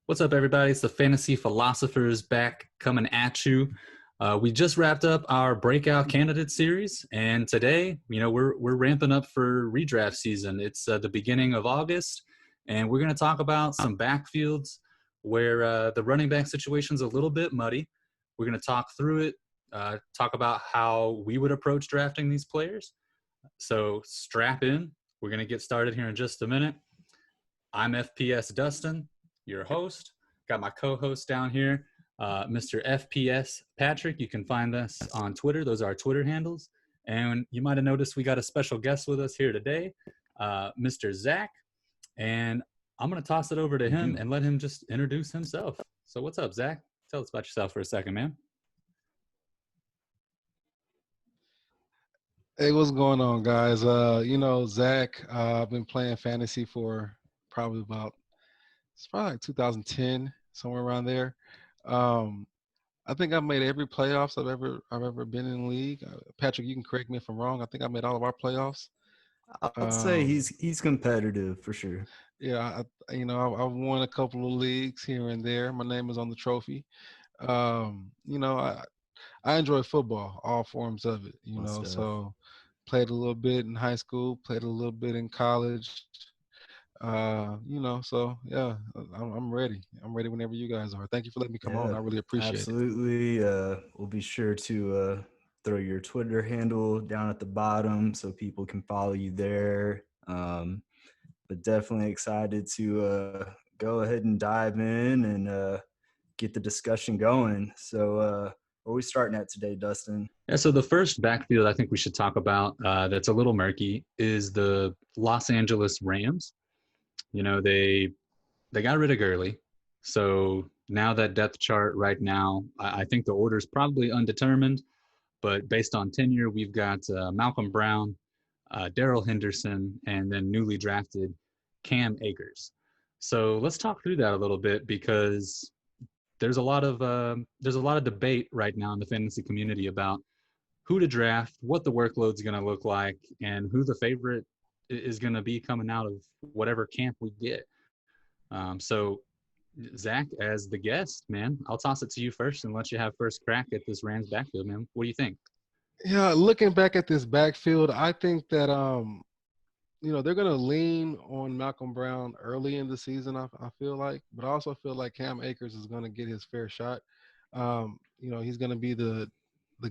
What's up, everybody? It's the Fantasy Philosophers back coming at you. We just wrapped up our breakout candidate series, and today, we're ramping up for redraft season. It's the beginning of August, and we're going to talk about some backfields where the running back situation's a little bit muddy. We're going to talk through it, talk about how we would approach drafting these players. So strap in. We're going to get started here in just a minute. I'm FPS Dustin, your host. Got my co-host down here, Mr. FPS Patrick. You can find us on Twitter. Those are our Twitter handles. And you might have noticed we got a special guest with us here today, Mr. Zach. And I'm going to toss it over to him and let him just introduce himself. So what's up, Zach? Tell us about yourself for a second, man. Hey, what's going on, guys? Zach, I've been playing fantasy for probably it's probably like 2010, somewhere around there. I think I've made every playoffs I've ever been in the league. Patrick, you can correct me if I'm wrong. I think I made all of our playoffs. I'd say he's competitive for sure. Yeah, I've won a couple of leagues here and there. My name is on the trophy. I enjoy football, all forms of it. So played a little bit in high school, played a little bit in college. So yeah, I'm ready. I'm ready whenever you guys are. Thank you for letting me come on. I really appreciate it. Absolutely. We'll be sure to throw your Twitter handle down at the bottom so people can follow you there. But definitely excited to go ahead and dive in and get the discussion going. So where are we starting at today, Dustin? Yeah, so the first backfield I think we should talk about that's a little murky is the Los Angeles Rams. They got rid of Gurley. So now that depth chart right now, I think the order is probably undetermined. But based on tenure, we've got Malcolm Brown, Darrell Henderson, and then newly drafted Cam Akers. So let's talk through that a little bit because there's a lot of debate right now in the fantasy community about who to draft, what the workload's going to look like, and who the favorite is going to be coming out of whatever camp we get. So, Zach, as the guest, man, I'll toss it to you first and let you have first crack at this Rams backfield, man. What do you think? Yeah, looking back at this backfield, I think that they're going to lean on Malcolm Brown early in the season. I feel like, but I also feel like Cam Akers is going to get his fair shot. He's going to be the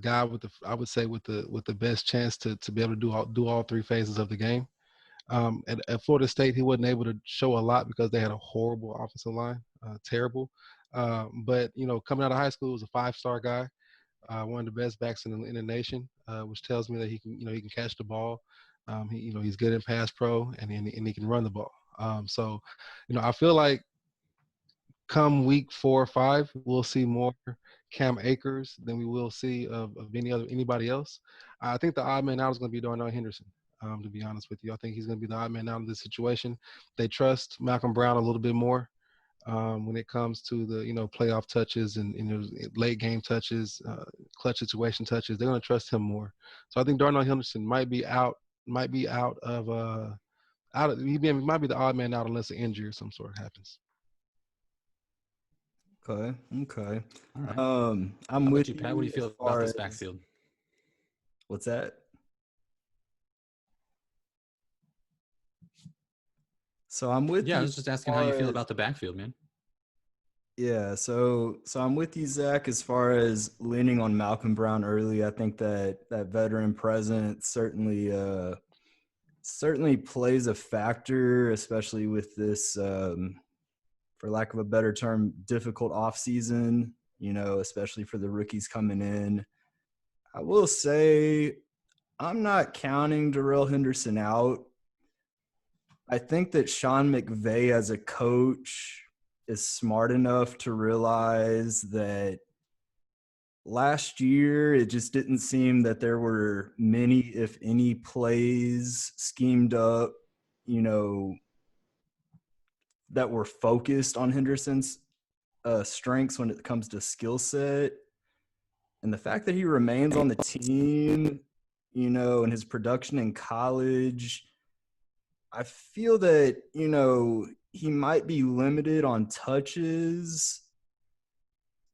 guy with the best chance to be able to do all three phases of the game. At Florida State, he wasn't able to show a lot because they had a horrible offensive line, terrible. But coming out of high school, he was a 5-star guy, one of the best backs in the nation, which tells me that he can catch the ball. He's good in pass pro and he can run the ball. So I feel like come week 4 or 5, we'll see more Cam Akers than we will see of anybody else. I think the odd man out is going to be Darnell Henderson. To be honest with you, I think he's going to be the odd man out of this situation. They trust Malcolm Brown a little bit more when it comes to the playoff touches and late game touches, clutch situation touches. They're going to trust him more. So I think Darnell Henderson might be out he might be the odd man out unless an injury or some sort happens. Okay. All right. I'm with you, Pat. What do you feel about this backfield? What's that? So I'm with you. Yeah, I was just asking how you feel about the backfield, man. Yeah, so I'm with you, Zach, as far as leaning on Malcolm Brown early. I think that veteran presence certainly plays a factor, especially with this, for lack of a better term, difficult offseason, especially for the rookies coming in. I will say I'm not counting Darrell Henderson out. I think that Sean McVay as a coach is smart enough to realize that last year it just didn't seem that there were many, if any, plays schemed up, that were focused on Henderson's strengths when it comes to skill set. And the fact that he remains on the team, and his production in college, I feel that, he might be limited on touches,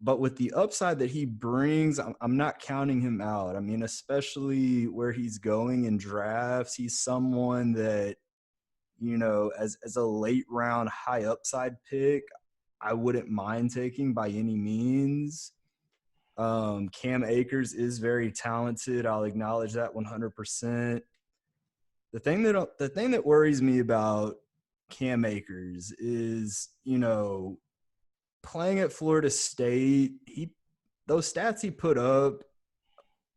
but with the upside that he brings, I'm not counting him out. I mean, especially where he's going in drafts, he's someone that, as a late round high upside pick, I wouldn't mind taking by any means. Cam Akers is very talented. I'll acknowledge that 100%. The thing that worries me about Cam Akers is, playing at Florida State, those stats he put up,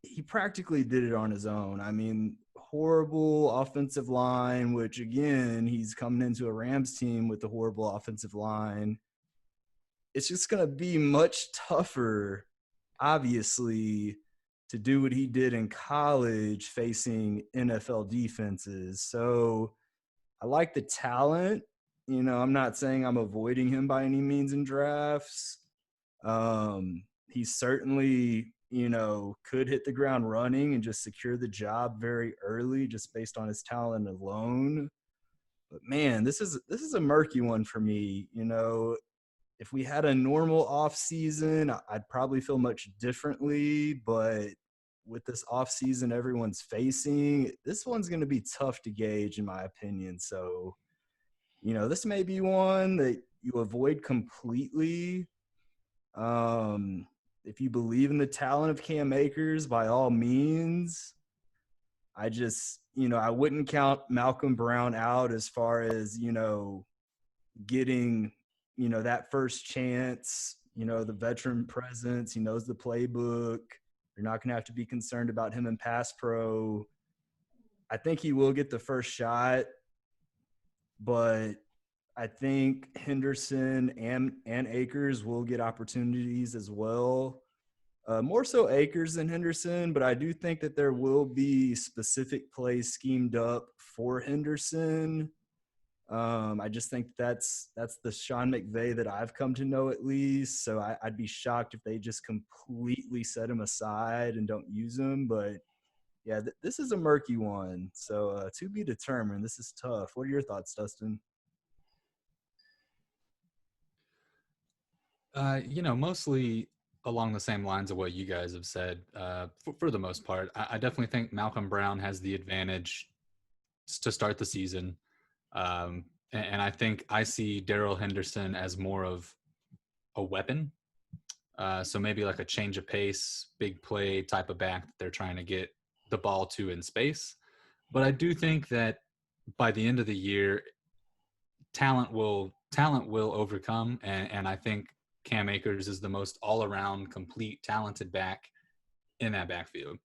he practically did it on his own. I mean, horrible offensive line, which again, he's coming into a Rams team with a horrible offensive line. It's just going to be much tougher, obviously, to do what he did in college facing NFL defenses. So I like the talent. I'm not saying I'm avoiding him by any means in drafts. He certainly, could hit the ground running and just secure the job very early just based on his talent alone. But man, this is a murky one for me. If we had a normal off season, I'd probably feel much differently, but with this off season everyone's facing, this one's going to be tough to gauge in my opinion. So, this may be one that you avoid completely. If you believe in the talent of Cam Akers, by all means. I just, I wouldn't count Malcolm Brown out as far as, getting, that first chance, the veteran presence. He knows the playbook. You're not going to have to be concerned about him in pass pro. I think he will get the first shot, but I think Henderson and Akers will get opportunities as well. More so Akers than Henderson, but I do think that there will be specific plays schemed up for Henderson. I just think that's the Sean McVay that I've come to know at least. So I'd be shocked if they just completely set him aside and don't use him. But yeah, this is a murky one. So to be determined. This is tough. What are your thoughts, Dustin? Mostly along the same lines of what you guys have said. For the most part, I definitely think Malcolm Brown has the advantage to start the season. And I think I see Darrell Henderson as more of a weapon. So maybe like a change of pace, big play type of back that they're trying to get the ball to in space. But I do think that by the end of the year, talent will overcome. And I think Cam Akers is the most all-around, complete, talented back in that backfield.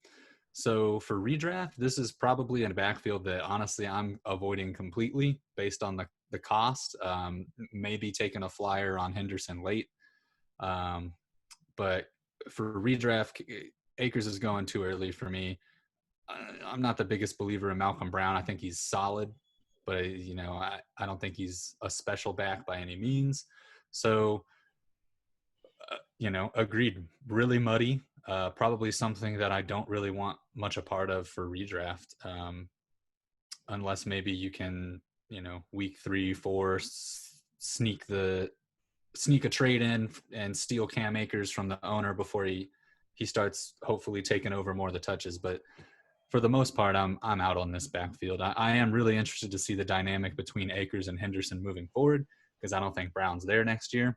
So for redraft, this is probably in a backfield that honestly I'm avoiding completely based on the cost. Maybe taking a flyer on Henderson late. But for redraft, Akers is going too early for me. I'm not the biggest believer in Malcolm Brown. I think he's solid, but I don't think he's a special back by any means. So, agreed. Really muddy. Probably something that I don't really want much a part of for redraft, unless maybe you can, week 3, 4, sneak a trade in and steal Cam Akers from the owner before he starts hopefully taking over more of the touches. But for the most part, I'm out on this backfield. I am really interested to see the dynamic between Akers and Henderson moving forward, because I don't think Brown's there next year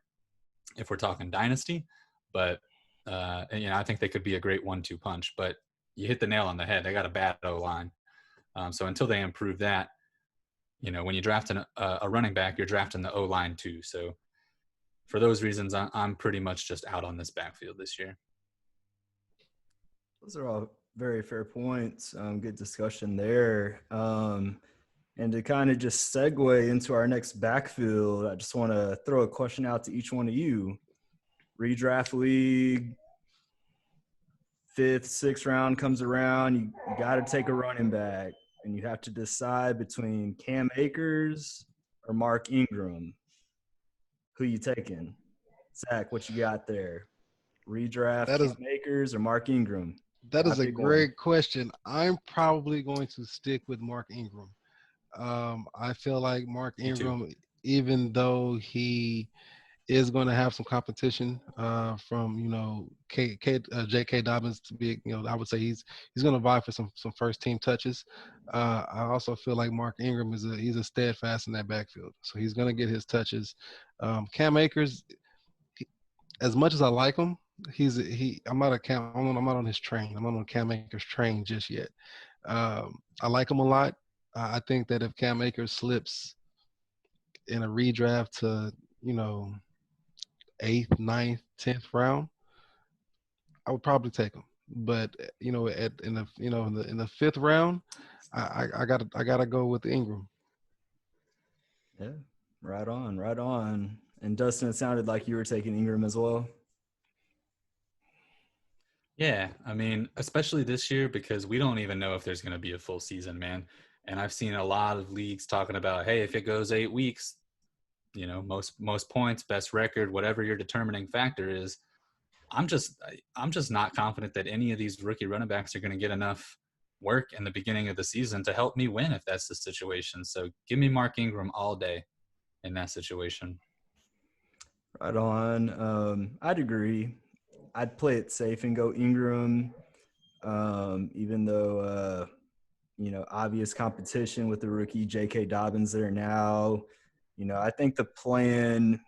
if we're talking dynasty. But I think they could be a great 1-2 punch. But you hit the nail on the head. They got a bad O-line. So until they improve that, when you draft a running back, you're drafting the O-line too. So for those reasons, I'm pretty much just out on this backfield this year. Those are all very fair points. Good discussion there. And to kind of just segue into our next backfield, I just want to throw a question out to each one of you. Redraft league, 5th, 6th round comes around. You got to take a running back, and you have to decide between Cam Akers or Mark Ingram. Who you taking? Zach, what you got there? Redraft Cam Akers or Mark Ingram? That is a great question. I'm probably going to stick with Mark Ingram. I feel like Mark Ingram even though he is going to have some competition from J.K. Dobbins to be. I would say he's going to vie for some first team touches. I also feel like Mark Ingram he's a steadfast in that backfield, so he's going to get his touches. Cam Akers, as much as I like him, I'm not on his train. I'm not on Cam Akers' train just yet. I like him a lot. I think that if Cam Akers slips in a redraft to, eighth, ninth, 10th round, I would probably take him. But in the fifth round, I gotta go with Ingram. Yeah, right on, right on. And Dustin, it sounded like you were taking Ingram as well. Yeah, I mean, especially this year because we don't even know if there's going to be a full season, man. And I've seen a lot of leagues talking about, hey, if it goes 8 weeks, most points, best record, whatever your determining factor is. I'm just not confident that any of these rookie running backs are going to get enough work in the beginning of the season to help me win if that's the situation. So give me Mark Ingram all day in that situation. Right on. I'd agree. I'd play it safe and go Ingram, even though obvious competition with the rookie J.K. Dobbins there now. I think the plan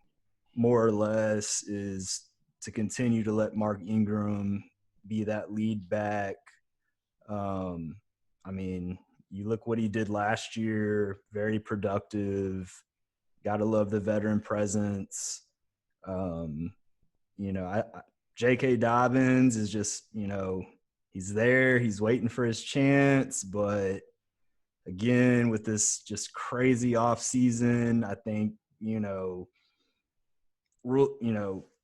more or less is to continue to let Mark Ingram be that lead back. I mean, you look what he did last year, very productive. Got to love the veteran presence. J.K. Dobbins is just, he's there. He's waiting for his chance. But again, with this just crazy off season, I think,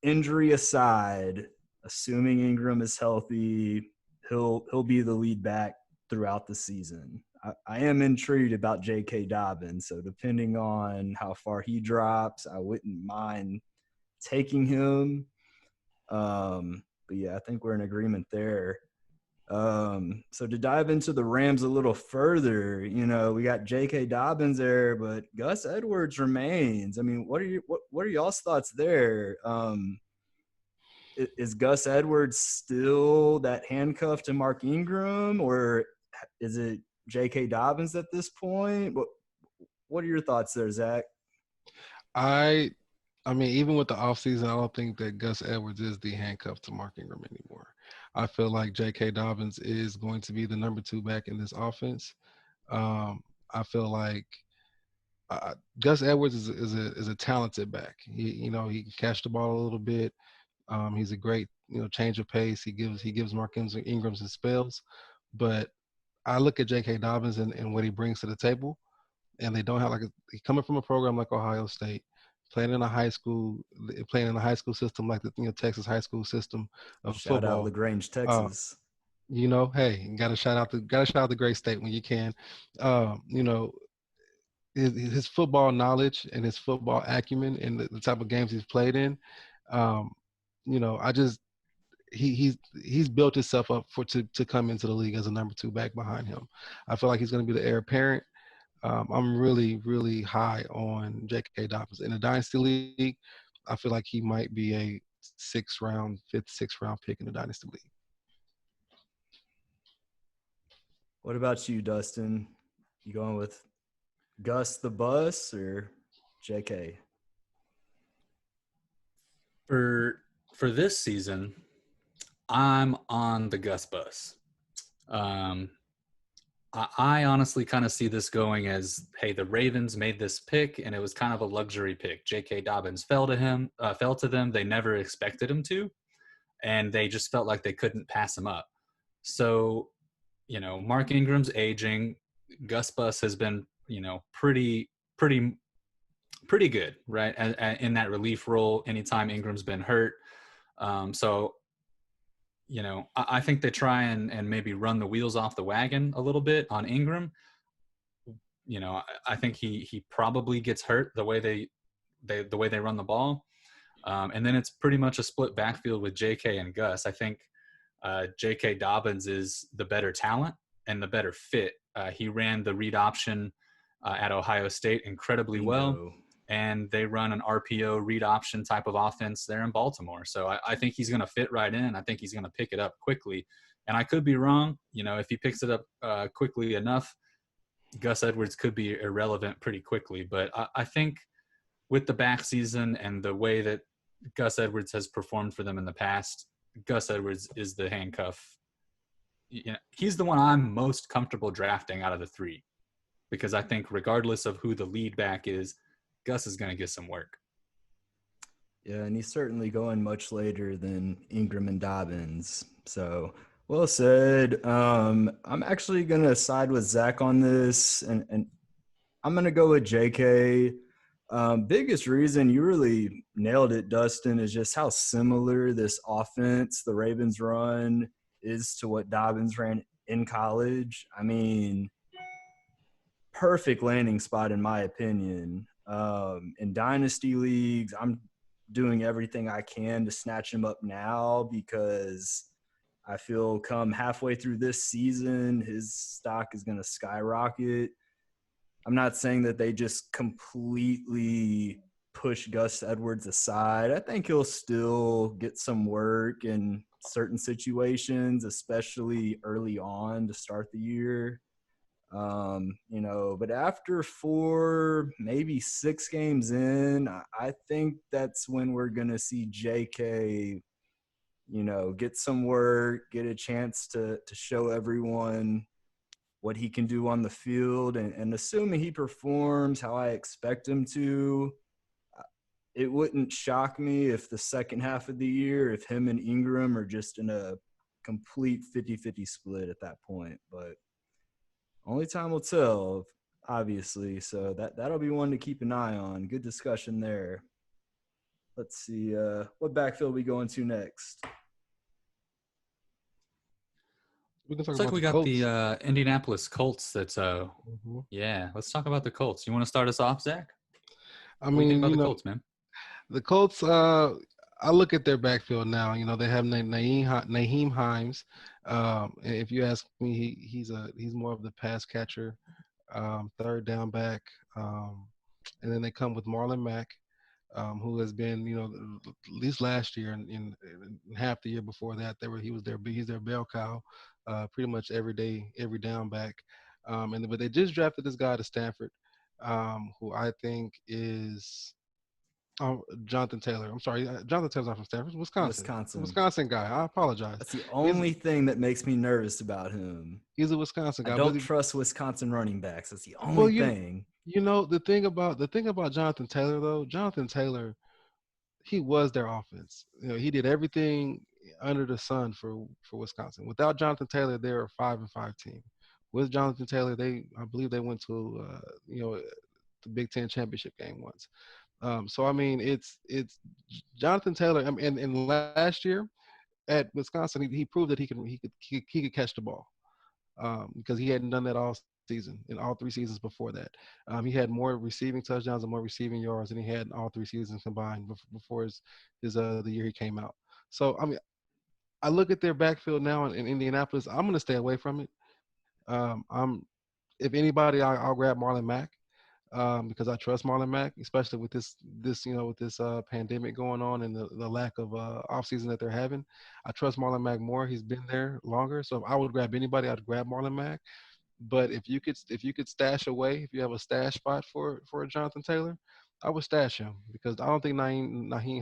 injury aside, assuming Ingram is healthy, he'll be the lead back throughout the season. I am intrigued about J.K. Dobbins, so depending on how far he drops, I wouldn't mind taking him. But yeah, I think we're in agreement there. So to dive into the Rams a little further, we got J.K. Dobbins there, but Gus Edwards remains. I mean, what are y'all's thoughts there? Is Gus Edwards still that handcuff to Mark Ingram, or is it J.K. Dobbins at this point? What are your thoughts there, Zach? I mean, even with the offseason, I don't think that Gus Edwards is the handcuff to Mark Ingram anymore. I feel like J.K. Dobbins is going to be the number 2 back in this offense. I feel like Gus Edwards is a talented back. He can catch the ball a little bit. He's a great change of pace. He gives Mark Ingram some spells, but I look at J.K. Dobbins and what he brings to the table, and they don't have he's coming from a program like Ohio State, playing in a high school system like the Texas high school system of Shout out football. LaGrange, Texas. Hey, gotta shout out the great state when you can. His football knowledge and his football acumen and the type of games he's played in. I just he's built himself up to come into the league as a number 2 back behind him. I feel like he's going to be the heir apparent. I'm really, really high on J.K. Dobbins. In a dynasty league, I feel like he might be a 6th round pick in the dynasty league. What about you, Dustin? You going with Gus the Bus or J.K.? For this season, I'm on the Gus bus. I honestly kind of see this going as, hey, the Ravens made this pick, and it was kind of a luxury pick. J.K. Dobbins fell to them. They never expected him to, and they just felt like they couldn't pass him up. So, Mark Ingram's aging. Gus Bus has been, pretty good, right? In that relief role, anytime Ingram's been hurt. So I think they try and maybe run the wheels off the wagon a little bit on Ingram. I think he probably gets hurt the way they run the ball. And then it's pretty much a split backfield with JK and Gus. I think JK Dobbins is the better talent and the better fit. He ran the read option at Ohio State incredibly well. and they run an RPO read option type of offense there in Baltimore. So I think he's going to fit right in. I think he's going to pick it up quickly. And I could be wrong. If he picks it up quickly enough, Gus Edwards could be irrelevant pretty quickly. But I think with the back season and the way that Gus Edwards has performed for them in the past, Gus Edwards is the handcuff. He's the one I'm most comfortable drafting out of the three, because I think regardless of who the lead back is, Gus is going to get some work. Yeah, and he's certainly going much later than Ingram and Dobbins. So, well said. I'm actually going to side with Zach on this, and I'm going to go with JK. Biggest reason, you really nailed it, Dustin, is just how similar this offense the Ravens run is to what Dobbins ran in college. I mean, perfect landing spot in my opinion. In dynasty leagues, I'm doing everything I can to snatch him up now, because I feel come halfway through this season, his stock is going to skyrocket. I'm not saying that they just completely push Gus Edwards aside. I think he'll still get some work in certain situations, especially early on to start the year. But after 4, maybe 6 games in, I think that's when we're going to see JK, get some work, get a chance to show everyone what he can do on the field. And assuming he performs how I expect him to, it wouldn't shock me if the second half of the year, if him and Ingram are just in a complete 50-50 split at that point. But only time will tell, obviously. So that'll be one to keep an eye on. Good discussion there. Let's see. What backfield we going to next? We can talk Looks like about we the got Colts. the Indianapolis Colts. That's yeah. Let's talk about the Colts. You want to start us off, Zach? I What do you think mean, about the Colts, man? the Colts. I look at their backfield now. They have Naheem Hines. And if you ask me, he's more of the pass catcher, third down back. And then they come with Marlon Mack, who has been, at least last year and in half the year before that, he's their bell cow, pretty much every day, every down back. But they just drafted this guy to Stanford, who I think is Jonathan Taylor. I'm sorry, Jonathan Taylor's not from Stanford, Wisconsin guy. I apologize. That's the only thing that makes me nervous about him. He's a Wisconsin guy. I don't trust Wisconsin running backs. That's the only thing. The thing about Jonathan Taylor, though, Jonathan Taylor, he was their offense. He did everything under the sun for Wisconsin. Without Jonathan Taylor, they're a 5-5 team. With Jonathan Taylor, I believe they went to the Big Ten championship game once. So I mean, it's Jonathan Taylor. And last year at Wisconsin, he proved that he could catch the ball, because he hadn't done that all season in all 3 seasons before that. He had more receiving touchdowns and more receiving yards than he had in all 3 seasons combined before the year he came out. So I mean, I look at their backfield now in Indianapolis. I'm going to stay away from it. If anybody, I'll grab Marlon Mack. Because I trust Marlon Mack, especially with this pandemic going on and the lack of offseason that they're having. I trust Marlon Mack more. He's been there longer. So if I would grab anybody, I'd grab Marlon Mack. But if you could stash away, if you have a stash spot for Jonathan Taylor, I would stash him, because I don't think Naheem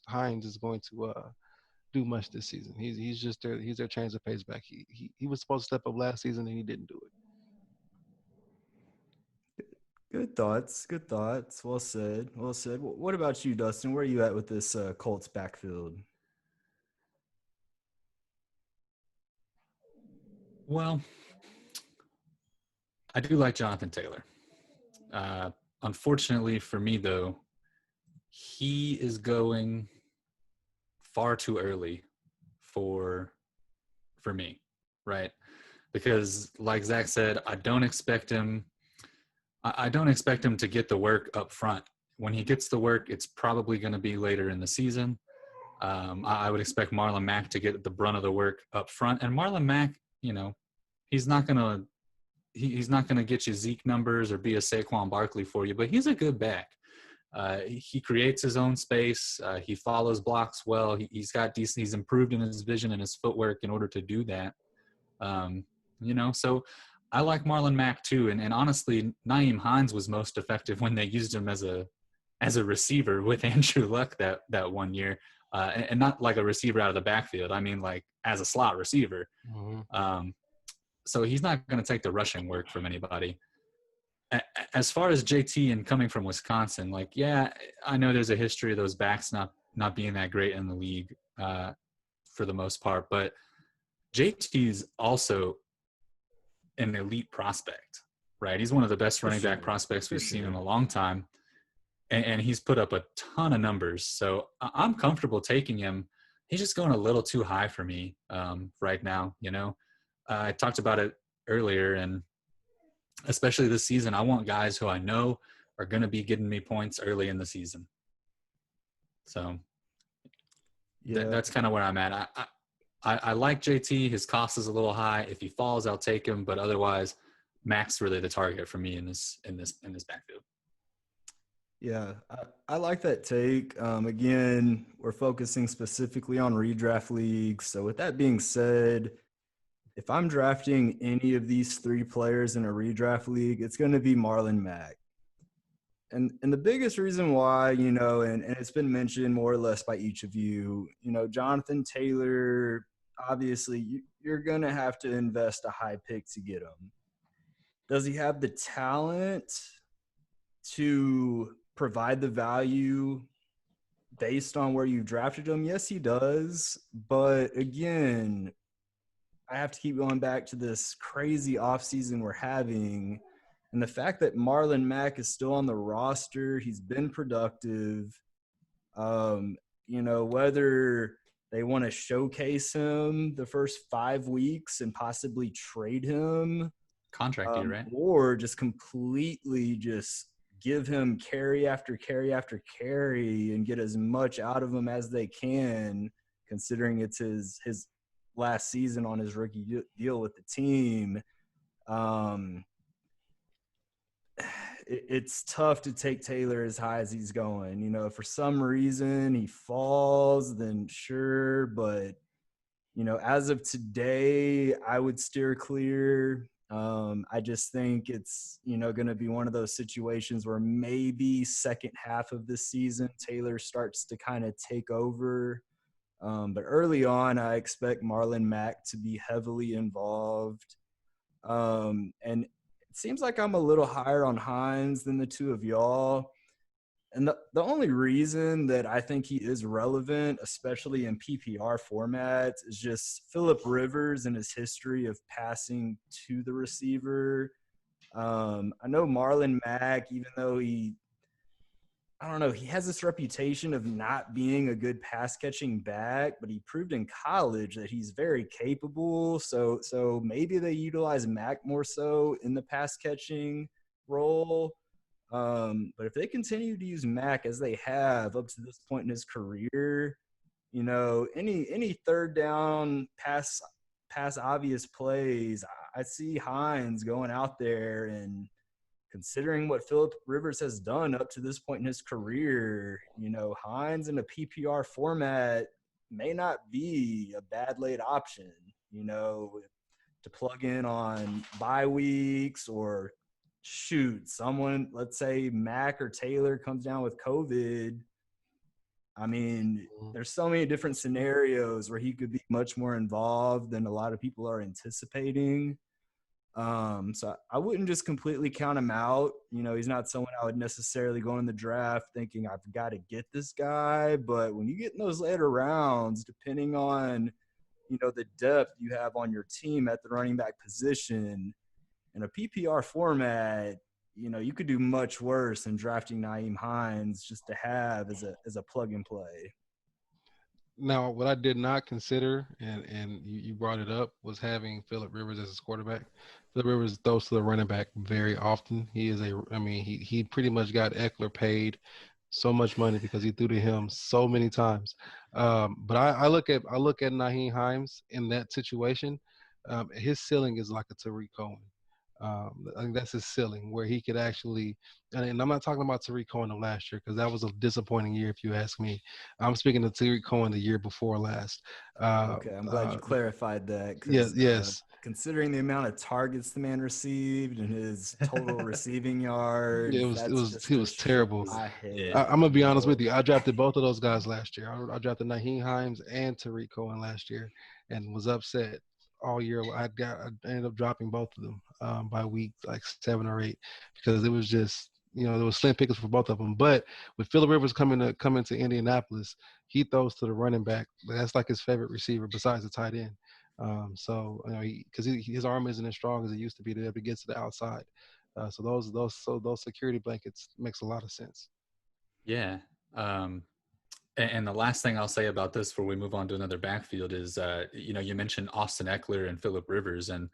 Hines is going to do much this season. He's their change of pace back. He was supposed to step up last season and he didn't do it. Good thoughts. Well said. What about you, Dustin? Where are you at with this Colts backfield? Well, I do like Jonathan Taylor. Unfortunately for me, though, he is going far too early for me, right? Because like Zach said, I don't expect him to get the work up front. When he gets the work, it's probably going to be later in the season. I would expect Marlon Mack to get the brunt of the work up front. And Marlon Mack, he's not going to get you Zeke numbers or be a Saquon Barkley for you, but he's a good back. He creates his own space. He follows blocks well. He's got decent. He's improved in his vision and his footwork in order to do that. So I like Marlon Mack too. And honestly, Nyheim Hines was most effective when they used him as a receiver with Andrew Luck that 1 year, and not like a receiver out of the backfield. I mean, like as a slot receiver. Mm-hmm. So he's not going to take the rushing work from anybody. As far as JT and coming from Wisconsin, like, yeah, I know there's a history of those backs not being that great in the league for the most part, but JT is also an elite prospect, right? He's one of the best running back prospects we've seen in a long time, and he's put up a ton of numbers. So I'm comfortable taking him. He's just going a little too high for me right now. I talked about it earlier, and especially this season, I want guys who I know are going to be getting me points early in the season. So that's kind of where I'm at. I like JT. His cost is a little high. If he falls, I'll take him. But otherwise, Mac's really the target for me in this backfield. Yeah, I like that take. Again, we're focusing specifically on redraft leagues. So with that being said, if I'm drafting any of these three players in a redraft league, it's going to be Marlon Mack. And the biggest reason why, and it's been mentioned more or less by each of you, Jonathan Taylor, obviously you're going to have to invest a high pick to get him. Does he have the talent to provide the value based on where you drafted him? Yes, he does. But again, I have to keep going back to this crazy offseason we're having. And the fact that Marlon Mack is still on the roster, he's been productive. Whether they want to showcase him the first 5 weeks and possibly trade him. Contract year, right? Or just completely just give him carry after carry after carry and get as much out of him as they can, considering it's his last season on his rookie deal with the team. It's tough to take Taylor as high as he's going. If for some reason he falls, then sure. But, as of today, I would steer clear. I just think it's, going to be one of those situations where maybe second half of this season, Taylor starts to kind of take over. But early on, I expect Marlon Mack to be heavily involved. And it seems like I'm a little higher on Hines than the two of y'all. And the only reason that I think he is relevant, especially in PPR formats, is just Phillip Rivers and his history of passing to the receiver. I know Marlon Mack, even though he has this reputation of not being a good pass-catching back, but he proved in college that he's very capable. So maybe they utilize Mack more so in the pass-catching role. But if they continue to use Mack as they have up to this point in his career, any third down pass obvious plays, I see Hines going out there, and considering what Phillip Rivers has done up to this point in his career, Hines in a PPR format may not be a bad late option, to plug in on bye weeks, or shoot, someone, let's say Mack or Taylor comes down with COVID. I mean, there's so many different scenarios where he could be much more involved than a lot of people are anticipating. So I wouldn't just completely count him out. He's not someone I would necessarily go in the draft thinking I've got to get this guy. But when you get in those later rounds, depending on, the depth you have on your team at the running back position in a PPR format, you could do much worse than drafting Nyheim Hines just to have as a plug and play. Now, what I did not consider, and you brought it up, was having Phillip Rivers as his quarterback. Phillip Rivers throws to the running back very often. He pretty much got Eckler paid so much money because he threw to him so many times. But I look at Nyheim Hines in that situation. His ceiling is like a Tariq Cohen. I think that's his ceiling, where he could actually. And I'm not talking about Tariq Cohen of last year because that was a disappointing year, if you ask me. I'm speaking of Tariq Cohen the year before last. Okay, I'm glad you clarified that Yeah, because yes, considering the amount of targets the man received and his total receiving it yards, was it that's was just it a was shit terrible. I Yeah. hate. I'm gonna be You honest know, with you. I drafted both of those guys last year. I drafted Naheem Hines and Tariq Cohen last year, and was upset all year. I ended up dropping both of them by week like 7 or 8 because it was just there was slim pickings for both of them. But with Phillip Rivers coming to Indianapolis, he throws to the running back. That's like his favorite receiver besides the tight end. So because his arm isn't as strong as it used to be to be able to get to the outside. So those security blankets makes a lot of sense. Yeah. And the last thing I'll say about this before we move on to another backfield is, you mentioned Austin Eckler and Phillip Rivers, and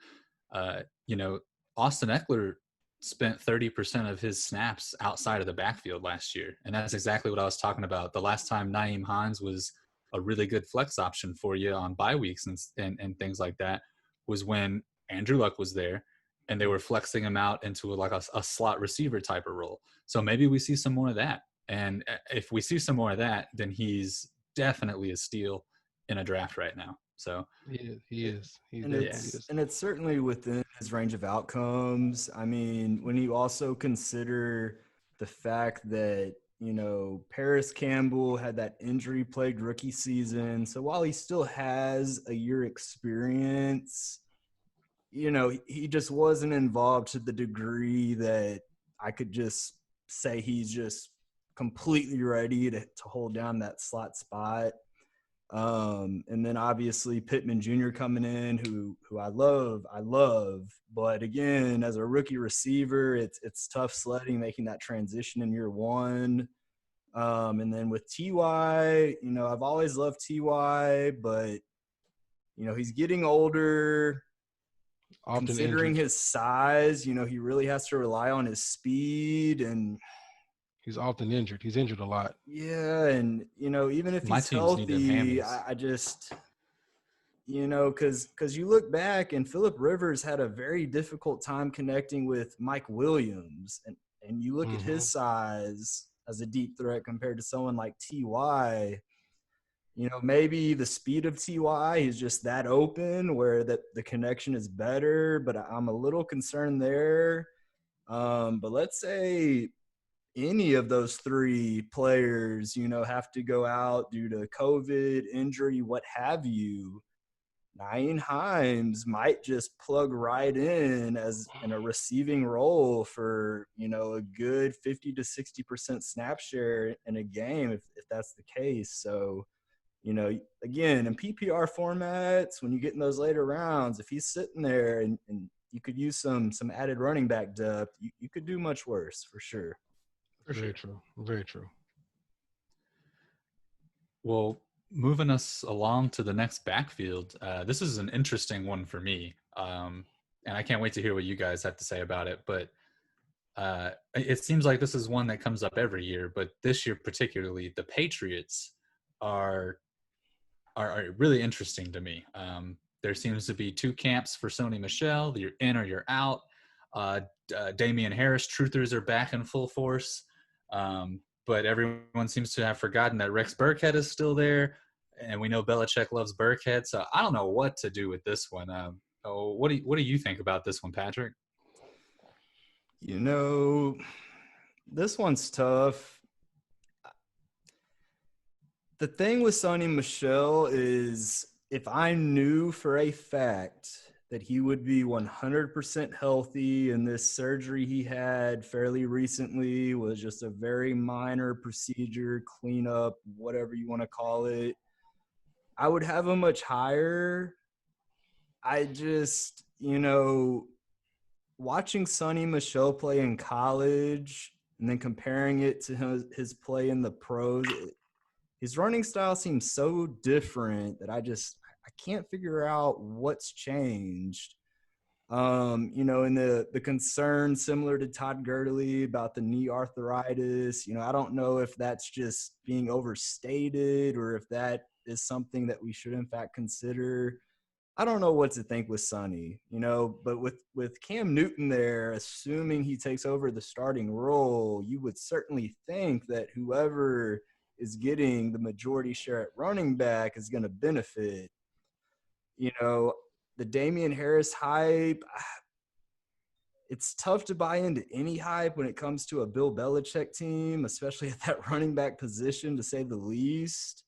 uh, you know, Austin Eckler spent 30% of his snaps outside of the backfield last year, and that's exactly what I was talking about. The last time Naeem Hines was a really good flex option for you on bye weeks and things like that was when Andrew Luck was there, and they were flexing him out into like a slot receiver type of role. So maybe we see some more of that. And if we see some more of that, then he's definitely a steal in a draft right now. So He is. He and definitely it's is. and it's certainly within his range of outcomes. I mean, when you also consider the fact that Paris Campbell had that injury-plagued rookie season, so while he still has a year experience, he just wasn't involved to the degree that I could just say he's just completely ready to hold down that slot spot. And then obviously Pittman Jr. coming in, who I love, but again, as a rookie receiver, it's tough sledding making that transition in year one. And then with Ty, I've always loved Ty, but he's getting older. Often Considering injured. his size, he really has to rely on his speed and He's often injured. He's injured a lot. yeah, and even if my he's teams need them healthy, hammies. I just because you look back and Phillip Rivers had a very difficult time connecting with Mike Williams, and you look at Mm-hmm. his size as a deep threat compared to someone like Ty. Maybe the speed of Ty is just that open where the connection is better, but I'm a little concerned there. But let's say any of those three players, have to go out due to COVID, injury, what have you. Naeem Hines might just plug right in a receiving role for, a good 50 to 60% snap share in a game if that's the case. So, again, in PPR formats, when you get in those later rounds, if he's sitting there and you could use some added running back depth, you could do much worse for sure. For Very sure. true. Very true. Well, moving us along to the next backfield, this is an interesting one for me. And I can't wait to hear what you guys have to say about it. But it seems like this is one that comes up every year, but this year particularly, the Patriots are are really interesting to me. There seems to be two camps for Sony Michel: you're in or you're out. Damian Harris truthers are back in full force, but everyone seems to have forgotten that Rex Burkhead is still there, and we know Belichick loves Burkhead. So I don't know what to do with this one. What do you think about this one, Patrick? This one's tough. The thing with Sonny Michel is if I knew for a fact that he would be 100% healthy and this surgery he had fairly recently was just a very minor procedure, cleanup, whatever you want to call it, I would have him much higher. I just, watching Sonny Michel play in college and then comparing it to his play in the pros, his running style seems so different that I can't figure out what's changed. And the concern similar to Todd Gurley about the knee arthritis, I don't know if that's just being overstated or if that is something that we should in fact consider. I don't know what to think with Sonny, but with Cam Newton there, assuming he takes over the starting role, you would certainly think that whoever is getting the majority share at running back is going to benefit. The Damian Harris hype, it's tough to buy into any hype when it comes to a Bill Belichick team, especially at that running back position, to say the least.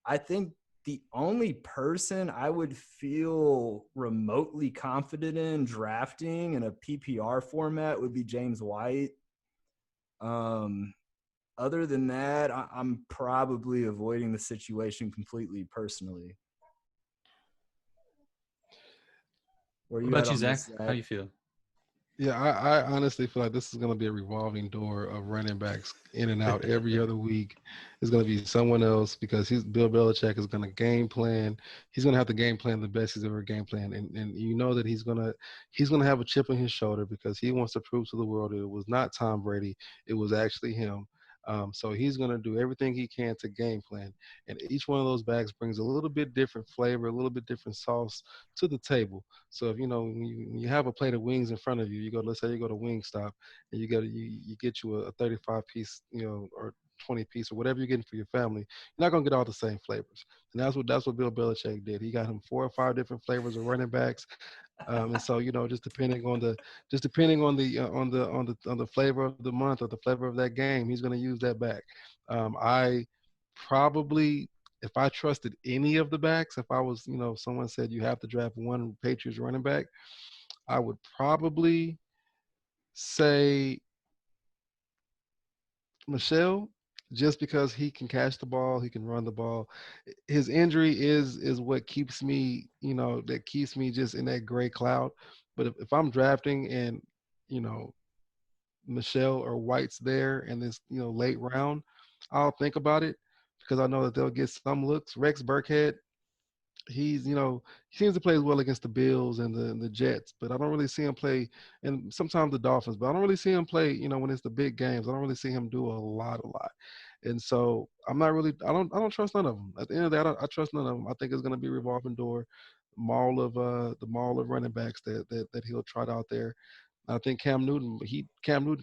I think the only person I would feel remotely confident in drafting in a PPR format would be James White. Other than that, I'm probably avoiding the situation completely personally. Where What you at about you, on Zach? this, How Zach? you feel? Yeah, I honestly feel like this is going to be a revolving door of running backs in and out every other week. It's going to be someone else because Bill Belichick is going to game plan. He's going to have to game plan the best he's ever game planned, and you know that he's going to have a chip on his shoulder because he wants to prove to the world that it was not Tom Brady, it was actually him. So he's going to do everything he can to game plan, and each one of those backs brings a little bit different flavor, a little bit different sauce to the table. So if when you have a plate of wings in front of you, let's say you go to Wingstop and you get you a 35 piece, or 20 piece or whatever you're getting for your family, you're not gonna get all the same flavors. And that's what Bill Belichick did. He got him 4 or 5 different flavors of running backs. And so just depending on the flavor of the month or the flavor of that game, he's going to use that back. I probably, if I trusted any of the backs, if I was, someone said you have to draft one Patriots running back, I would probably say Michelle, just because he can catch the ball, he can run the ball. His injury is what keeps me, that keeps me just in that gray cloud. But if I'm drafting and, you know, Michelle or White's there in this, late round, I'll think about it because I know that they'll get some looks. Rex Burkhead, he seems to play well against the Bills and the Jets, but I don't really see him play, and sometimes the Dolphins, but I don't really see him play, when it's the big games. I don't really see him do a lot. And so I don't trust none of them. At the end of the day, I trust none of them. I think it's going to be a revolving door, the mall of running backs that he'll trot out there. I think Cam Newton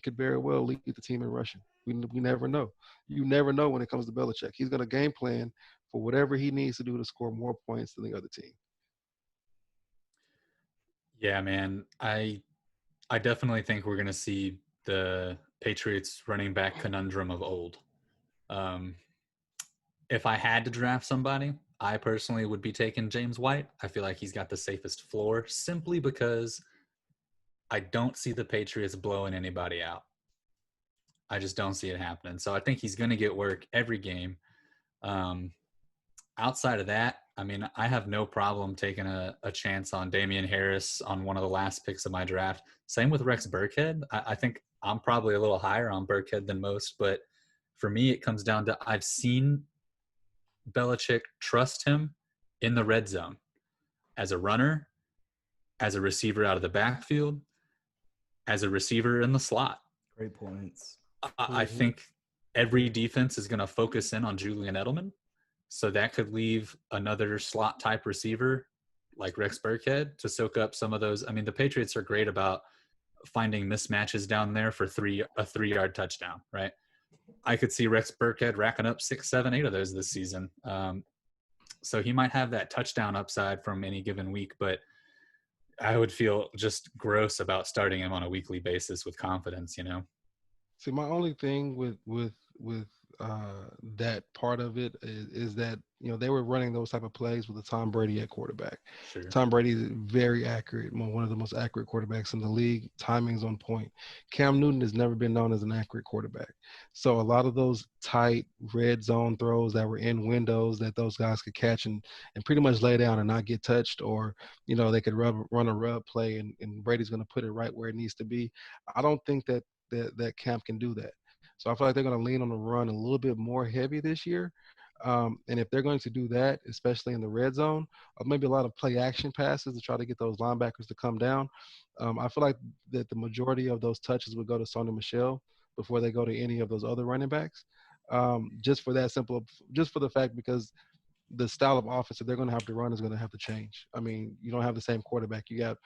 could very well lead the team in rushing. We never know. You never know when it comes to Belichick. He's going to game plan for whatever he needs to do to score more points than the other team. Yeah, man. I definitely think we're going to see the Patriots running back conundrum of old. If I had to draft somebody, I personally would be taking James White. I feel like he's got the safest floor simply because I don't see the Patriots blowing anybody out. I just don't see it happening. So I think he's going to get work every game. Um, Outside of that, I mean, I have no problem taking a chance on Damian Harris on one of the last picks of my draft. Same with Rex Burkhead. I think I'm probably a little higher on Burkhead than most, but for me, it comes down to I've seen Belichick trust him in the red zone as a runner, as a receiver out of the backfield, as a receiver in the slot. Great points. I think every defense is going to focus in on Julian Edelman. So that could leave another slot type receiver like Rex Burkhead to soak up some of those. I mean, the Patriots are great about finding mismatches down there for a 3-yard touchdown, right? I could see Rex Burkhead racking up 6, 7, 8 of those this season. So he might have that touchdown upside from any given week, but I would feel just gross about starting him on a weekly basis with confidence, See, my only thing with that part of it is that they were running those type of plays with a Tom Brady at quarterback. Sure. Tom Brady is very accurate, one of the most accurate quarterbacks in the league. Timing's on point. Cam Newton has never been known as an accurate quarterback. So a lot of those tight red zone throws that were in windows that those guys could catch and pretty much lay down and not get touched, or they could run a rub play and Brady's going to put it right where it needs to be. I don't think that Cam can do that. So I feel like they're going to lean on the run a little bit more heavy this year. And if they're going to do that, especially in the red zone, maybe a lot of play action passes to try to get those linebackers to come down. I feel like that the majority of those touches would go to Sony Michel before they go to any of those other running backs. Just for the fact because the style of offense that they're going to have to run is going to have to change. I mean, you don't have the same quarterback. You got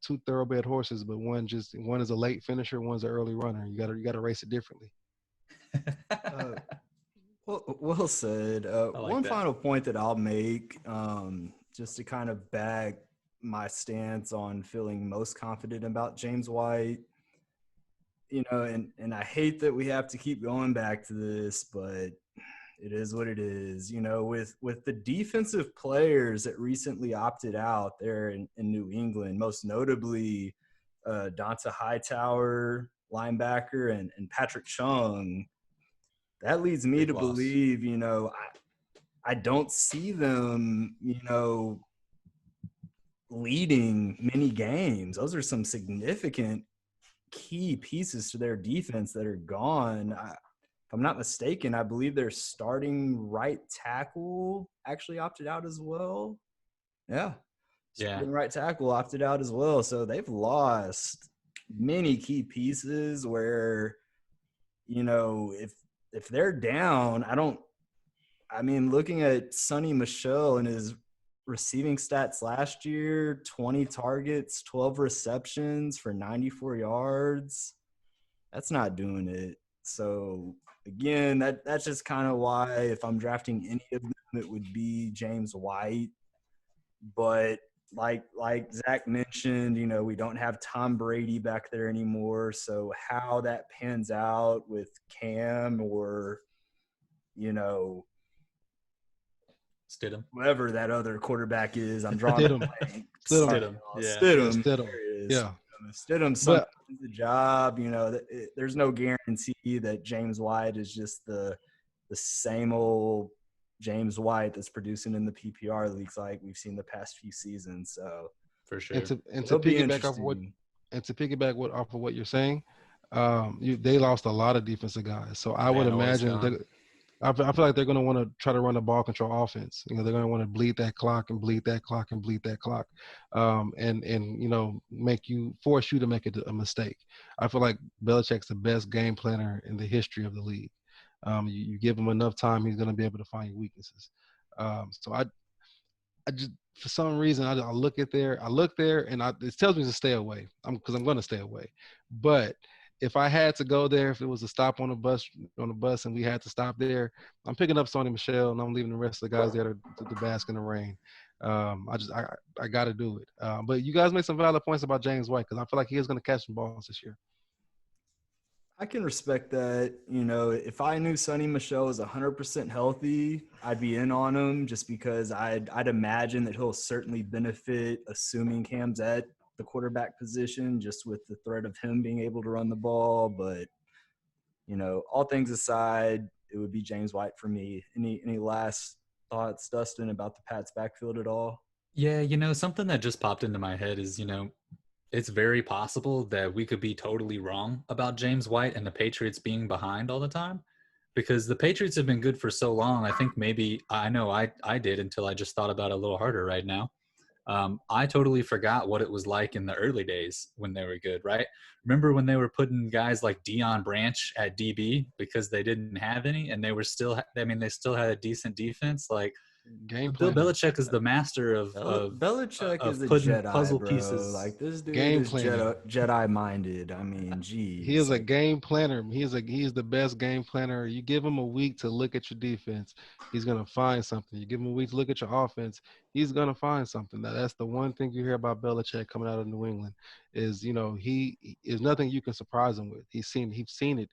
two thoroughbred horses, but one is a late finisher, one's an early runner. You got to race it differently. Well said. I like One that. final point that I'll make, just to kind of back my stance on feeling most confident about James White. And I hate that we have to keep going back to this, but it is what it is. With the defensive players that recently opted out there in New England, most notably Donta Hightower, linebacker, and Patrick Chung, that leads me to believe, I don't see them, leading many games. Those are some significant key pieces to their defense that are gone. If I'm not mistaken, I believe their starting right tackle actually opted out as well. Yeah. Starting right tackle opted out as well. So they've lost many key pieces where, if they're down, looking at Sonny Michel and his receiving stats last year, 20 targets, 12 receptions for 94 yards. That's not doing it. So again, that's just kind of why if I'm drafting any of them, it would be James White. But like Zach mentioned, we don't have Tom Brady back there anymore. So how that pans out with Cam or, Stidham, whoever that other quarterback is, I'm drawing Stidham. a blank. Stidham. Stidham. Yeah. Stidham's the job. There's no guarantee that James White is just the same old James White that's producing in the PPR leagues like we've seen the past few seasons. So for sure. And to piggyback off of what you're saying, they lost a lot of defensive guys. So I would imagine that I feel like they're going to want to try to run a ball control offense. They're going to want to bleed that clock and bleed that clock and bleed that clock, and force you to make a mistake. I feel like Belichick's the best game planner in the history of the league. You give him enough time, he's going to be able to find your weaknesses. So I just, for some reason, I look there and it tells me to stay away. Because I'm going to stay away. But if I had to go there, if it was a stop on the bus and we had to stop there, I'm picking up Sonny Michel and I'm leaving the rest of the guys there to bask in the rain. I got to do it. But you guys make some valid points about James White because I feel like he is going to catch some balls this year. I can respect that. If I knew Sonny Michel was 100% healthy, I'd be in on him just because I'd imagine that he'll certainly benefit, assuming Cam's at the quarterback position, just with the threat of him being able to run the ball. But, all things aside, it would be James White for me. Any last thoughts, Dustin, about the Pats backfield at all? Yeah, something that just popped into my head is, it's very possible that we could be totally wrong about James White and the Patriots being behind all the time because the Patriots have been good for so long. I think maybe I did until I just thought about it a little harder right now. I totally forgot what it was like in the early days when they were good, right? Remember when they were putting guys like Deion Branch at DB because they didn't have any and they still had a decent defense. Like, Bill Belichick is the master of Belichick is a putting Jedi, puzzle bro. pieces. Like this dude game is Jedi minded. I mean, geez. He is a game planner. He's the best game planner. You give him a week to look at your defense, he's gonna find something. You give him a week to look at your offense, he's gonna find something. That's the one thing you hear about Belichick coming out of New England is he is nothing you can surprise him with. He's seen it.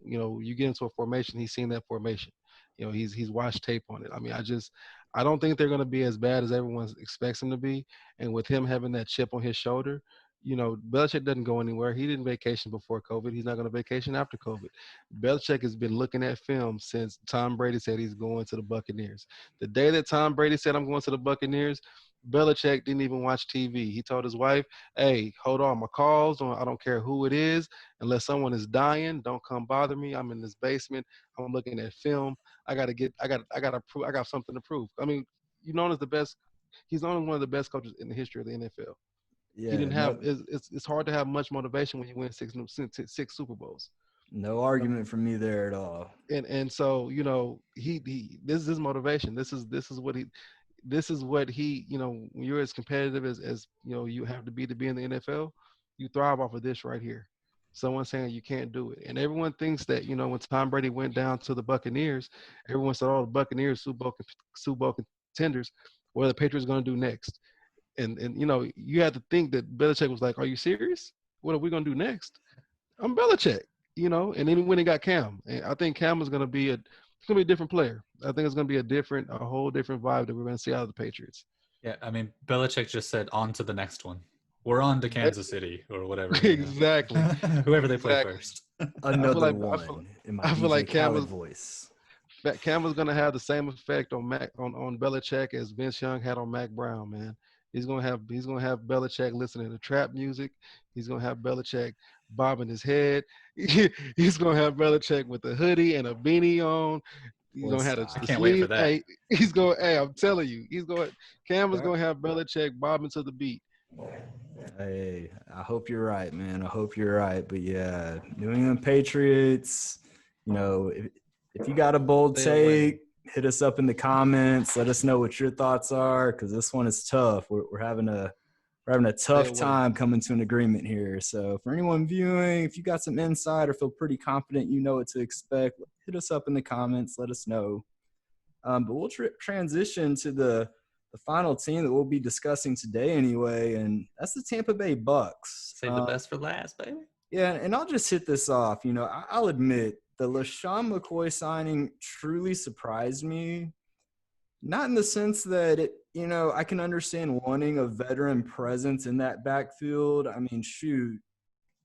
You get into a formation, he's seen that formation. He's watched tape on it. I mean, I don't think they're going to be as bad as everyone expects them to be. And with him having that chip on his shoulder, Belichick doesn't go anywhere. He didn't vacation before COVID. He's not going to vacation after COVID. Belichick has been looking at film since Tom Brady said he's going to the Buccaneers. The day that Tom Brady said, I'm going to the Buccaneers, Belichick didn't even watch TV. He told his wife, hey, hold on, my calls, I don't care who it is. Unless someone is dying, don't come bother me. I'm in this basement. I'm looking at film. I got something to prove. I mean, known as the best. He's only one of the best coaches in the history of the NFL. Yeah, he didn't have. It's hard to have much motivation when you win six Super Bowls. No argument from me there at all. And so he this is his motivation. This is what he when you're as competitive as you have to be in the NFL, you thrive off of this right here. Someone saying you can't do it, and everyone thinks that when Tom Brady went down to the Buccaneers, everyone said, "Oh, the Buccaneers Super Bowl contenders. What are the Patriots going to do next?" And you had to think that Belichick was like, "Are you serious? What are we going to do next?" I'm Belichick, and then when he got Cam, and I think Cam is going to be a different player. I think it's going to be a whole different vibe that we're going to see out of the Patriots. Yeah, I mean, Belichick just said on to the next one. We're on to Kansas City or whatever. Exactly. Whoever they play Exactly. first. Another one in my I feel DJ like Khaled voice. Cam was going to have the same effect on Belichick as Vince Young had on Mac Brown, man. He's gonna have Belichick listening to trap music. He's gonna have Belichick bobbing his head. He's gonna have Belichick with a hoodie and a beanie on. He's gonna have I the can't wait for sleeve. that. Hey, he's going. Hey, I'm telling you, Cam is gonna have Belichick bobbing to the beat. Hey, I hope you're right, man. I hope you're right. But yeah, New England Patriots, if you got a bold take, hit us up in the comments. Let us know what your thoughts are, because this one is tough. We're having a tough time coming to an agreement here. So for anyone viewing, if you got some insight or feel pretty confident you know what to expect, hit us up in the comments. Let us know. But we'll transition to the final team that we'll be discussing today anyway, and that's the Tampa Bay BUCS. Save the best for last, baby. Yeah, and I'll just hit this off. I'll admit the LaShawn McCoy signing truly surprised me. Not in the sense that I can understand wanting a veteran presence in that backfield. I mean, shoot,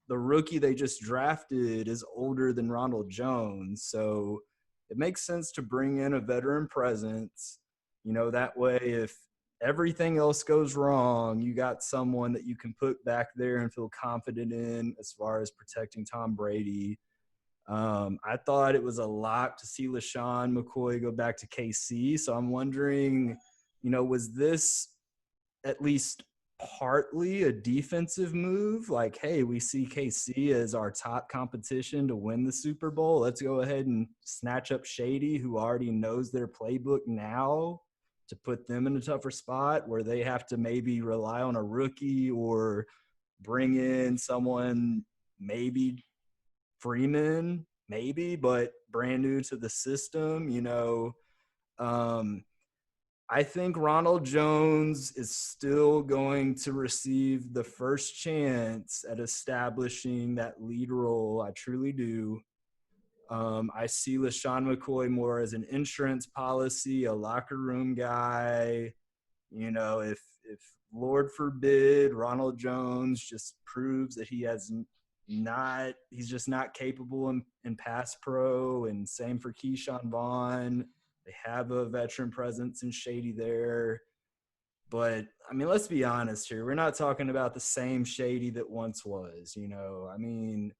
the rookie they just drafted is older than Ronald Jones, so it makes sense to bring in a veteran presence. That way, if everything else goes wrong, you got someone that you can put back there and feel confident in as far as protecting Tom Brady. I thought it was a lock to see LaShawn McCoy go back to KC. So I'm wondering, was this at least partly a defensive move? Like, hey, we see KC as our top competition to win the Super Bowl. Let's go ahead and snatch up Shady, who already knows their playbook now, to put them in a tougher spot where they have to maybe rely on a rookie or bring in someone, maybe Freeman, maybe, but brand new to the system. I think Ronald Jones is still going to receive the first chance at establishing that lead role. I truly do. I see LaShawn McCoy more as an insurance policy, a locker room guy. If Lord forbid Ronald Jones just proves that he's just not capable in pass pro, and same for Keyshawn Vaughn. They have a veteran presence in Shady there. But, I mean, let's be honest here. We're not talking about the same Shady that once was, I mean,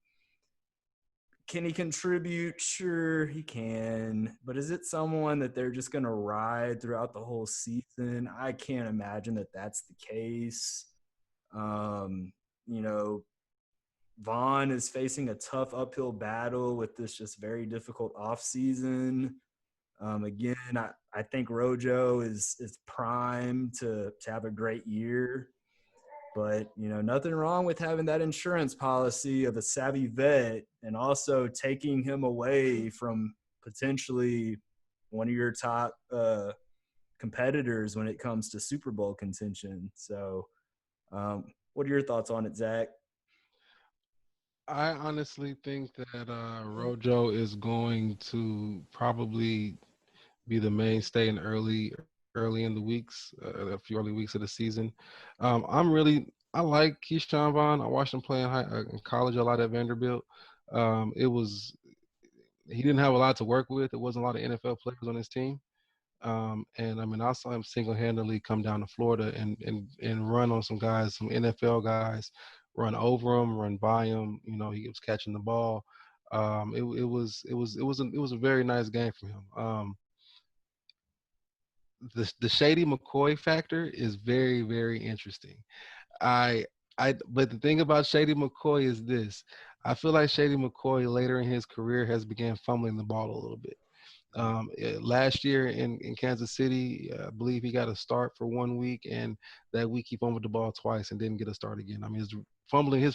can he contribute? Sure, he can. But is it someone that they're just going to ride throughout the whole season? I can't imagine that that's the case. Vaughn is facing a tough uphill battle with this just very difficult offseason. Again, I think Rojo is primed to have a great year. But, nothing wrong with having that insurance policy of a savvy vet and also taking him away from potentially one of your top competitors when it comes to Super Bowl contention. So what are your thoughts on it, Zach? I honestly think that Rojo is going to probably be the mainstay in early in the weeks, a few early weeks of the season. I like Keyshawn Vaughn. I watched him play in college a lot at Vanderbilt. He didn't have a lot to work with. There wasn't a lot of NFL players on his team. And I mean, I saw him single-handedly come down to Florida and run on some guys, some NFL guys, run over them, run by him. He was catching the ball. It was a very nice game for him. The Shady McCoy factor is very, very interesting. But the thing about Shady McCoy is this: I feel like Shady McCoy later in his career has began fumbling the ball a little bit. Last year in Kansas City, I believe he got a start for 1 week, and that week he fumbled the ball twice and didn't get a start again. I mean, his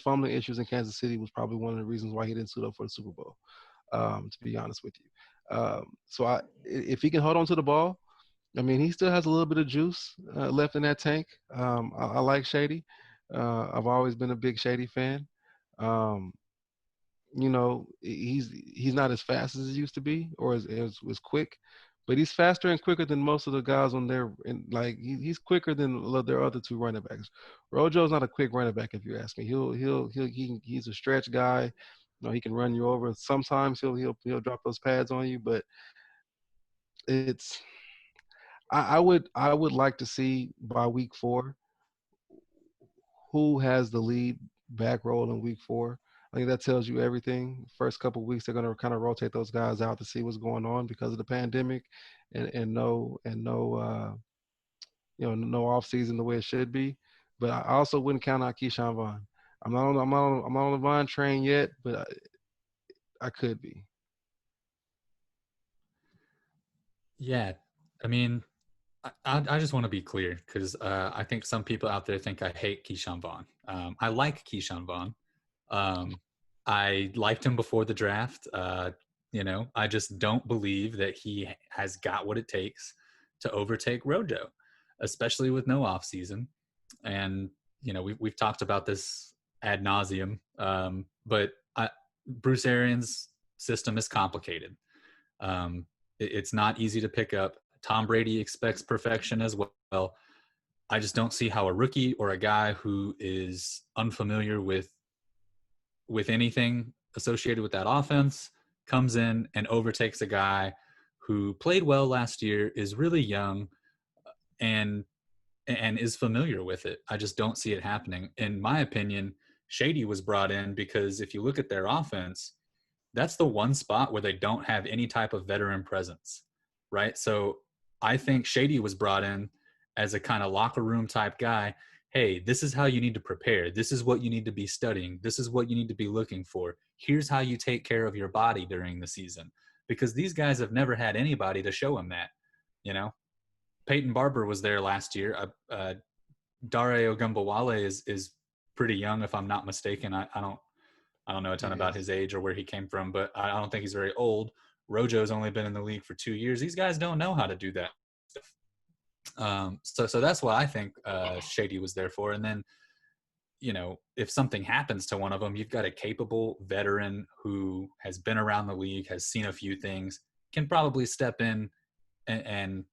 fumbling issues in Kansas City was probably one of the reasons why he didn't suit up for the Super Bowl. To be honest with you, if he can hold on to the ball, I mean, he still has a little bit of juice left in that tank. I like Shady. I've always been a big Shady fan. Um, he's not as fast as he used to be or as quick, but he's faster and quicker than most of the guys on there. And like he's quicker than their other two running backs. Rojo's not a quick running back, if you ask me. He's a stretch guy. He can run you over. Sometimes he'll drop those pads on you, but it's I would like to see by week 4 who has the lead back role in week 4. I think that tells you everything. First couple of weeks, they're going to kind of rotate those guys out to see what's going on because of the pandemic, and no no off season the way it should be. But I also wouldn't count out Keyshawn Vaughn. I'm not on the Vaughn train yet, but I could be. Yeah, I mean, I just want to be clear because I think some people out there think I hate Keyshawn Vaughn. I like Keyshawn Vaughn. I liked him before the draft. I just don't believe that he has got what it takes to overtake Rojo, especially with no offseason. And, we've talked about this ad nauseum, but Bruce Arians' system is complicated. It's not easy to pick up. Tom Brady expects perfection as well. I just don't see how a rookie or a guy who is unfamiliar with anything associated with that offense comes in and overtakes a guy who played well last year, is really young, and is familiar with it. I just don't see it happening. In my opinion, Shady was brought in because if you look at their offense, that's the one spot where they don't have any type of veteran presence, right? So I think Shady was brought in as a kind of locker room type guy. Hey, this is how you need to prepare. This is what you need to be studying. This is what you need to be looking for. Here's how you take care of your body during the season. Because these guys have never had anybody to show them that, Peyton Barber was there last year. Dare Ogunbowale is pretty young, if I'm not mistaken. I don't know a ton about his age or where he came from, but I don't think he's very old. Rojo's only been in the league for 2 years. These guys don't know how to do that stuff. So that's what I think Shady was there for. And then, if something happens to one of them, you've got a capable veteran who has been around the league, has seen a few things, can probably step in and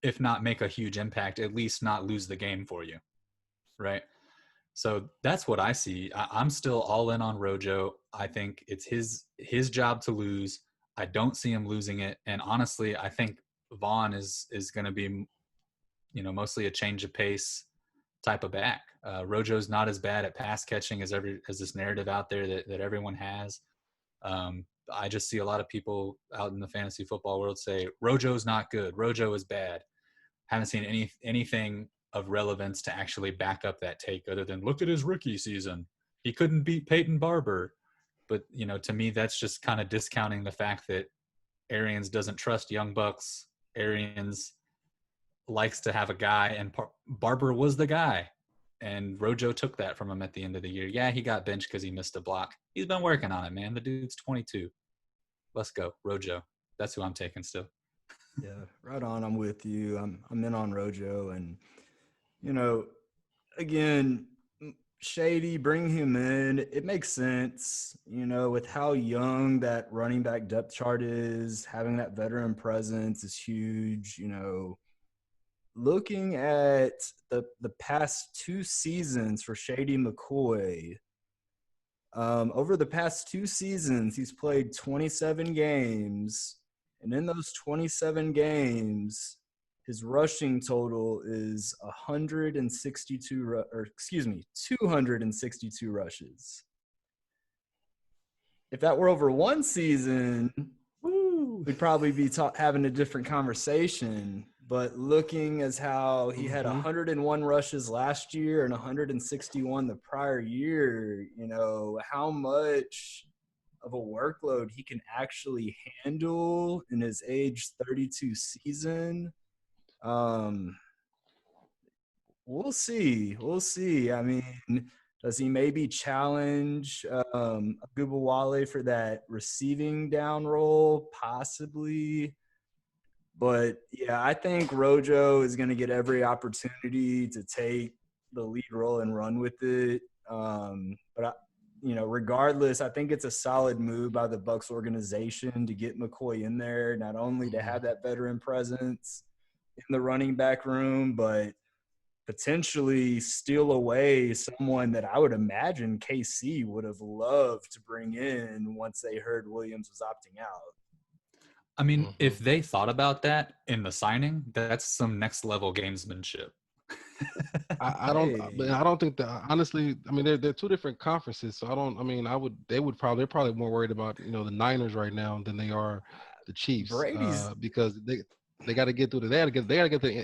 if not make a huge impact, at least not lose the game for you, right? So that's what I see. I'm still all in on Rojo. I think it's his job to lose. I don't see him losing it. And honestly, I think Vaughn is going to be, mostly a change of pace type of back. Rojo's not as bad at pass catching as this narrative out there that everyone has. I just see a lot of people out in the fantasy football world say Rojo's not good. Rojo is bad. Haven't seen anything of relevance to actually back up that take other than look at his rookie season. He couldn't beat Peyton Barber. But, to me, that's just kind of discounting the fact that Arians doesn't trust young bucks. Arians likes to have a guy, and Barber was the guy. And Rojo took that from him at the end of the year. Yeah, he got benched because he missed a block. He's been working on it, man. The dude's 22. Let's go, Rojo. That's who I'm taking still. Yeah, right on. I'm with you. I'm in on Rojo, and again, Shady, bring him in. It makes sense, with how young that running back depth chart is. Having that veteran presence is huge. Looking at the past 2 seasons for Shady McCoy, over the past 2 seasons, he's played 27 games. And in those 27 games, his rushing total is 262 rushes. If that were over 1 season, we'd probably be having a different conversation. but looking as how he had 101 rushes last year and 161 the prior year, how much of a workload he can actually handle in his age 32 season. We'll see. We'll see. I mean, does he maybe challenge Agubawale for that receiving down role? Possibly. But, yeah, I think Rojo is going to get every opportunity to take the lead role and run with it. Regardless, I think it's a solid move by the BUCS organization to get McCoy in there, not only to have that veteran presence in the running back room, but potentially steal away someone that I would imagine KC would have loved to bring in once they heard Williams was opting out. I mean, if they thought about that in the signing, that's some next level gamesmanship. I don't think that, honestly. I mean, they're two different conferences, so I don't. I mean, they're probably more worried about the Niners right now than they are the Chiefs, because they got to get through they got to get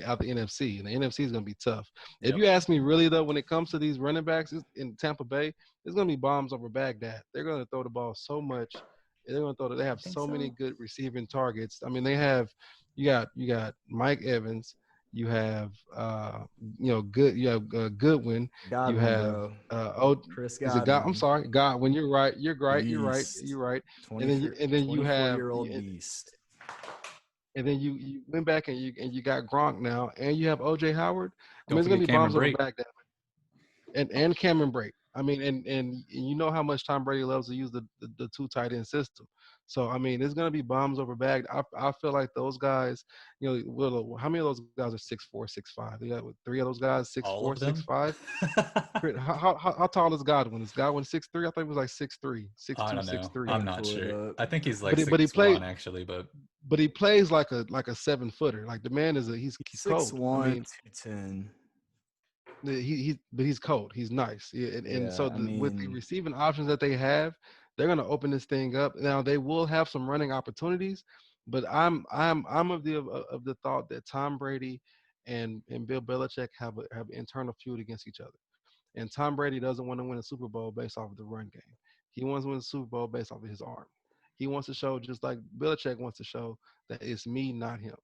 out the NFC, and the NFC is going to be tough. If you ask me, really though, when it comes to these running backs in Tampa Bay, it's going to be bombs over Baghdad. They're going to throw the ball so much. They're going to throw. They have so many good receiving targets. I mean, you got Mike Evans. You have Goodwin. Godwin, you have Chris is Godwin. it God? I'm sorry, Godwin. You're right. You're right. Beast. You're right. 24, And then you have 24-year-old beast. And then you went back and you got Gronk now, and you have OJ Howard. I mean, it's Don't gonna be forget bombs over Cameron Baghdad, and Cameron Brake. I mean, and you know how much Tom Brady loves to use the two tight end system. So I mean, it's gonna be bombs over Baghdad. I feel like those guys, how many of those guys are 6'4", 6'5"? You got three of those guys 6'4", 6'5". How tall is Godwin? Is Godwin 6'3"? I think it was like 6'3", 6'2", I don't know. 6'3". I'm not sure. I think he's like but he 6'1" actually, but he plays like a 7-footer. Like the man he's cold. 6'1", I mean, 210. But he's cold. He's nice. Yeah, and so with the mean, receiving options that they have, they're going to open this thing up. Now they will have some running opportunities, but I'm of the thought that Tom Brady and Bill Belichick have internal feud against each other. And Tom Brady doesn't want to win a Super Bowl based off of the run game. He wants to win a Super Bowl based off of his arm. He wants to show, just like Belichick wants to show, that it's me, not him.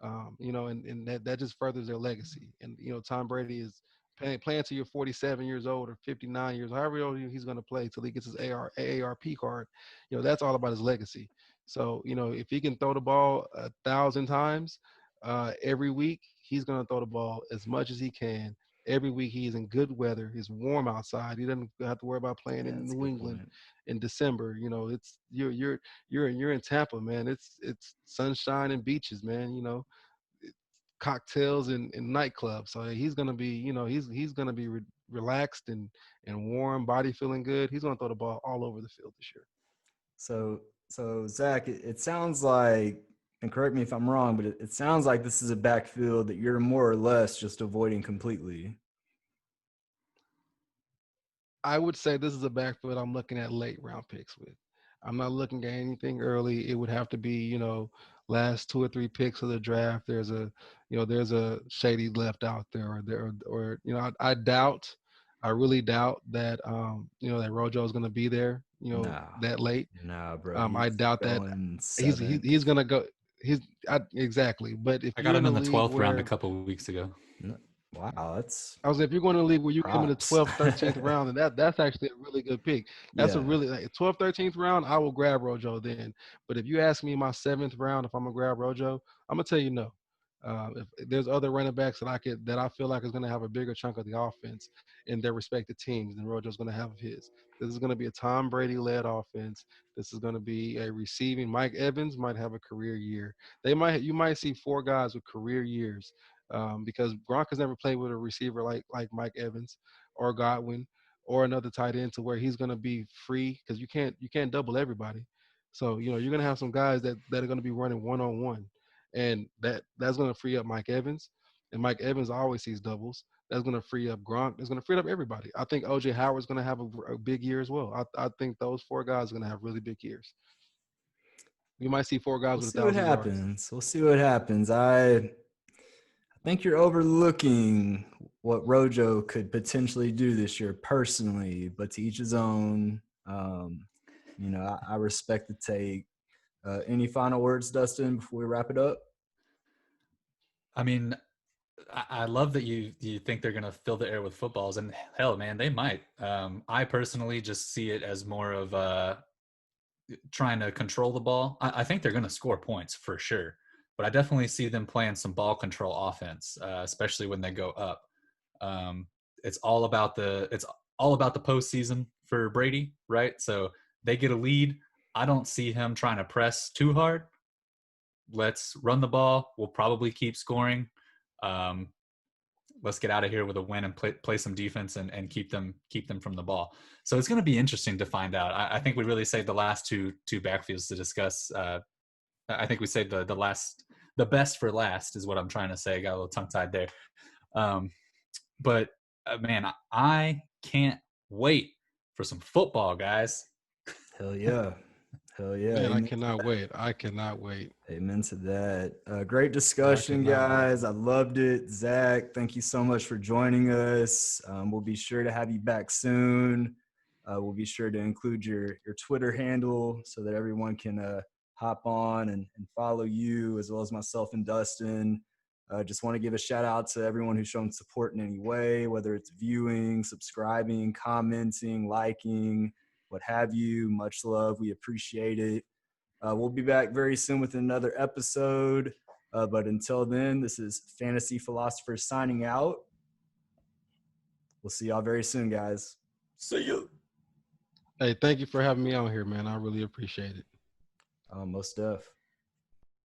And that just furthers their legacy. And Tom Brady is playing till you're 47 years old or 59 years, however old he's going to play till he gets his AARP card. That's all about his legacy. So if he can throw the ball 1,000 times every week, he's going to throw the ball as much as he can. Every week he's in good weather. It's warm outside. He doesn't have to worry about playing in New England in December. It's you're in Tampa, man. It's sunshine and beaches, man. Cocktails and nightclubs. So he's gonna be, he's gonna be relaxed and warm, body feeling good. He's gonna throw the ball all over the field this year. So Zach, it sounds like, and correct me if I'm wrong, but it sounds like this is a backfield that you're more or less just avoiding completely. I would say this is a backfield I'm looking at late round picks with. I'm not looking at anything early. It would have to be, last 2 or 3 picks of the draft. There's a shady left out there, I really doubt that, that Rojo is going to be there, that late. No, bro. I doubt that he's going to go. Exactly. But if I you're got him in the league 12th round a couple of weeks ago. Wow, that's. I was if you're going to a league where you get him in the props. 12th, 13th round, and that's actually a really good pick. That's a really 12th, 13th round. I will grab Rojo then. But if you ask me my 7th round, if I'm gonna grab Rojo, I'm gonna tell you no. If there's other running backs that I feel like is going to have a bigger chunk of the offense in their respective teams than Rojo's going to have of his. This is going to be a Tom Brady-led offense. This is going to be a receiving. Mike Evans might have a career year. You might see 4 guys with career years because Gronk has never played with a receiver like Mike Evans or Godwin or another tight end to where he's going to be free because you can't double everybody. So you're going to have some guys that are going to be running one-on-one. And that's going to free up Mike Evans. And Mike Evans always sees doubles. That's going to free up Gronk. That's going to free up everybody. I think O.J. Howard's going to have a big year as well. I think those 4 guys are going to have really big years. You might see 4 guys with 1,000 yards. We'll see what happens. think you're overlooking what Rojo could potentially do this year personally, but to each his own. I respect the take. Any final words, Dustin, before we wrap it up? I mean, I love that you think they're going to fill the air with footballs, and hell, man, they might. I personally just see it as more of trying to control the ball. I think they're going to score points for sure, but I definitely see them playing some ball control offense, especially when they go up. Um, it's all about the postseason for Brady, right? So they get a lead. I don't see him trying to press too hard. Let's run the ball. We'll probably keep scoring. Um, let's get out of here with a win and play some defense and keep them from the ball. So it's going to be interesting to find out. I think we really saved the last two backfields to discuss. I think we saved the best for last is what I'm trying to say. Got a little tongue tied there. But man, I can't wait for some football, guys. Hell yeah. Hell yeah. Man, I cannot wait. I cannot wait. Amen to that. Great discussion, guys. I loved it. Zach, thank you so much for joining us. We'll be sure to have you back soon. We'll be sure to include your Twitter handle so that everyone can hop on and follow you, as well as myself and Dustin. Just want to give a shout out to everyone who's shown support in any way, whether it's viewing, subscribing, commenting, liking, what have you. Much love. We appreciate it. We'll be back very soon with another episode. But until then, this is Fantasy Philosophers signing out. We'll see y'all very soon, guys. See you. Hey, thank you for having me on here, man. I really appreciate it. Most def.